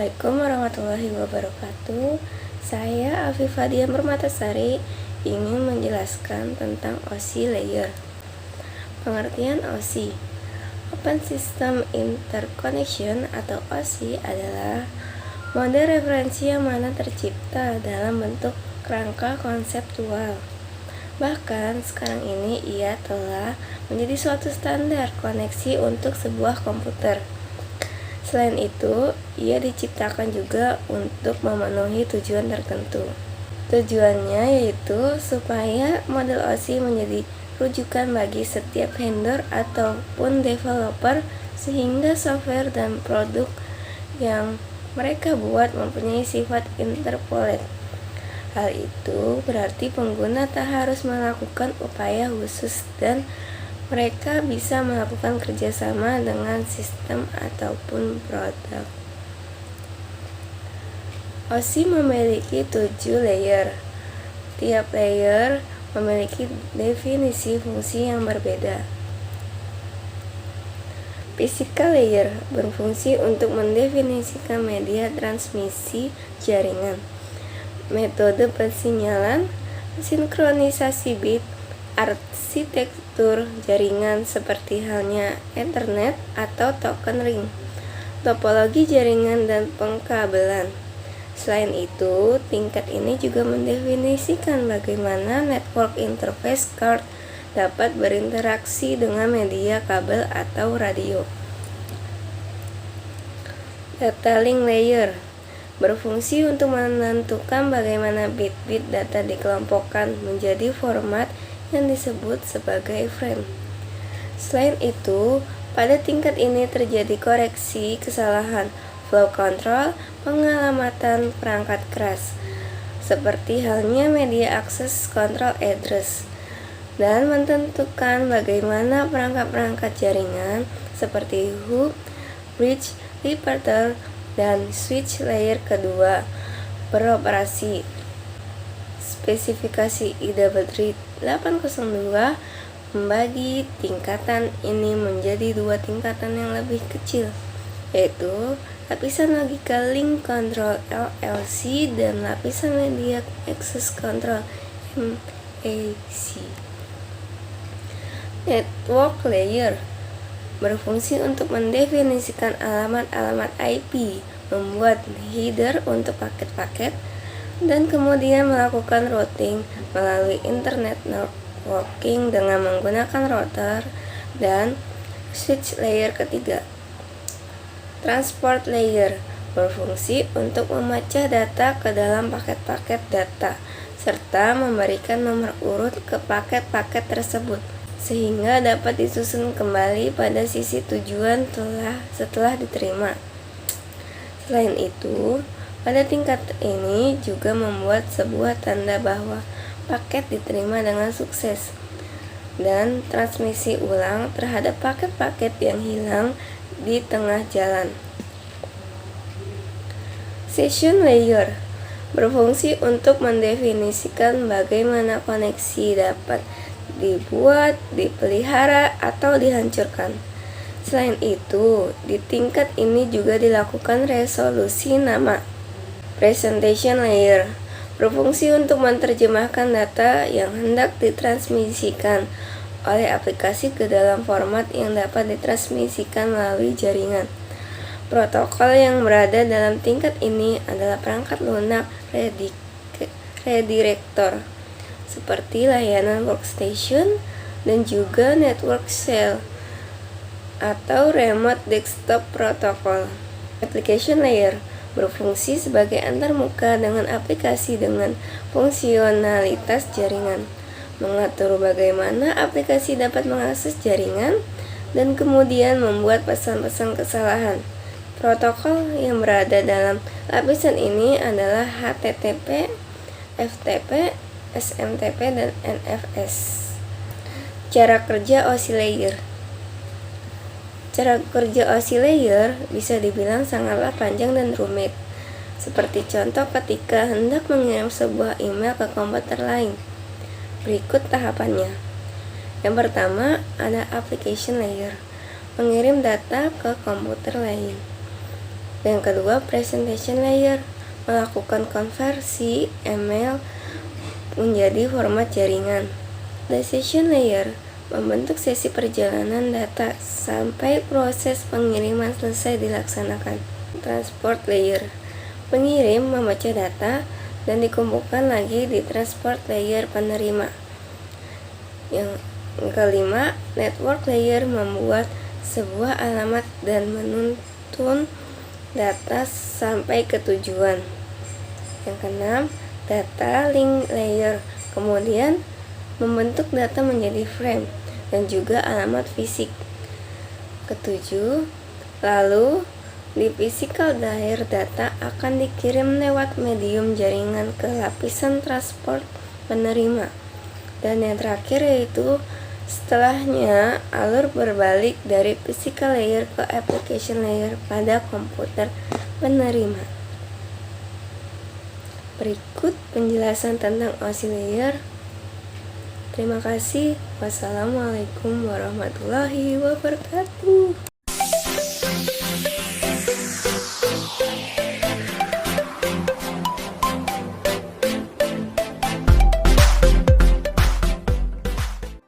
Assalamualaikum warahmatullahi wabarakatuh. Saya Afifah Dian Permatasari ingin menjelaskan tentang OSI layer. Pengertian OSI, Open System Interconnection atau OSI adalah mode referensi yang mana tercipta dalam bentuk kerangka konseptual. Bahkan sekarang ini ia telah menjadi suatu standar koneksi untuk sebuah komputer. Selain itu, ia diciptakan juga untuk memenuhi tujuan tertentu. Tujuannya yaitu supaya model OSI menjadi rujukan bagi setiap vendor ataupun developer sehingga software dan produk yang mereka buat mempunyai sifat interpolate. Hal itu berarti pengguna tak harus melakukan upaya khusus dan mereka bisa melakukan kerjasama dengan sistem ataupun produk. OSI memiliki 7 layer. Tiap layer memiliki definisi fungsi yang berbeda. Physical layer berfungsi untuk mendefinisikan media transmisi jaringan, metode persinyalan, sinkronisasi bit, arsitektur jaringan seperti halnya Ethernet atau token ring, topologi jaringan dan pengkabelan. Selain itu, tingkat ini juga mendefinisikan bagaimana network interface card dapat berinteraksi dengan media kabel atau radio. Data link layer berfungsi untuk menentukan bagaimana bit-bit data dikelompokkan menjadi format yang disebut sebagai frame. Selain itu, pada tingkat ini terjadi koreksi kesalahan flow control, pengalamatan perangkat keras, seperti halnya media access control address, dan menentukan bagaimana perangkat-perangkat jaringan seperti hub, bridge, repeater, dan switch layer kedua beroperasi. Spesifikasi eDouble 802 membagi tingkatan ini menjadi 2 tingkatan yang lebih kecil, yaitu lapisan logika link control LLC dan lapisan media access control MAC. Network layer berfungsi untuk mendefinisikan alamat-alamat IP, membuat header untuk paket-paket, dan kemudian melakukan routing melalui internet networking dengan menggunakan router dan switch layer ketiga. Transport layer berfungsi untuk memecah data ke dalam paket-paket data serta memberikan nomor urut ke paket-paket tersebut sehingga dapat disusun kembali pada sisi tujuan setelah diterima. Selain itu, pada tingkat ini juga membuat sebuah tanda bahwa paket diterima dengan sukses dan transmisi ulang terhadap paket-paket yang hilang di tengah jalan. Session layer berfungsi untuk mendefinisikan bagaimana koneksi dapat dibuat, dipelihara, atau dihancurkan. Selain itu, di tingkat ini juga dilakukan resolusi nama. Presentation layer berfungsi untuk menerjemahkan data yang hendak ditransmisikan oleh aplikasi ke dalam format yang dapat ditransmisikan melalui jaringan. Protokol yang berada dalam tingkat ini adalah perangkat lunak redirector seperti layanan workstation dan juga network shell atau remote desktop protocol. Application layer berfungsi sebagai antarmuka dengan aplikasi dengan fungsionalitas jaringan, mengatur bagaimana aplikasi dapat mengakses jaringan, dan kemudian membuat pesan-pesan kesalahan. Protokol yang berada dalam lapisan ini adalah HTTP, FTP, SMTP, dan NFS. Cara kerja OSI layer. Cara kerja OSI layer bisa dibilang sangatlah panjang dan rumit. Seperti contoh ketika hendak mengirim sebuah email ke komputer lain. Berikut tahapannya. Yang pertama, ada application layer, mengirim data ke komputer lain. Yang kedua, presentation layer, melakukan konversi email menjadi format jaringan. Decision layer, membentuk sesi perjalanan data sampai proses pengiriman selesai dilaksanakan. Transport layer, pengirim membaca data dan dikumpulkan lagi di transport layer penerima. Yang kelima, network layer, membuat sebuah alamat dan menuntun data sampai ke tujuan. Yang keenam, data link layer, kemudian membentuk data menjadi frame dan juga alamat fisik. Ketujuh, lalu di physical layer data akan dikirim lewat medium jaringan ke lapisan transport penerima. Dan yang terakhir yaitu setelahnya alur berbalik dari physical layer ke application layer pada komputer penerima. Berikut penjelasan tentang OSI layer. Terima kasih. Wassalamualaikum warahmatullahi wabarakatuh.